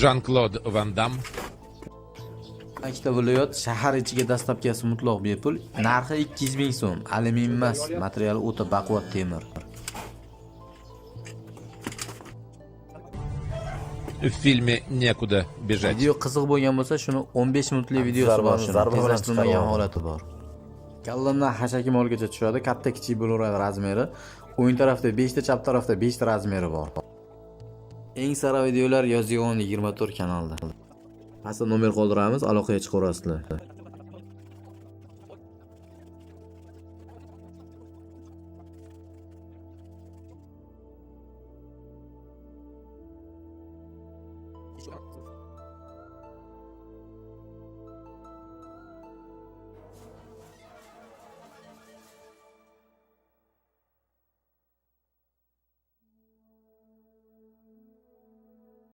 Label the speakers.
Speaker 1: Jean-Claude Van Damme.
Speaker 2: Ikkita viloyat shahar ichiga dastlabkasi mutlaq bepul. Narxi 200 ming so'm. Alyumin emas, materiali o'ta baquvvat temir.
Speaker 1: В фильме «Некуда бежать».
Speaker 2: Video qiziq bo'lgan bo'lsa, shuni 15 minutlik videosi bor, shuni tezlashtirilgan holati bor. Kallamdan hashaki molgacha tushadi, katta kichik bo'laveradi razmeri. O'ng tarafda 5 ta, chap tarafda 5 ta razmeri bor. Eng sara videolar Yozyovon 24 kanalda. Pastda nomer qoldiramiz, aloqaga chiqaverasizlar.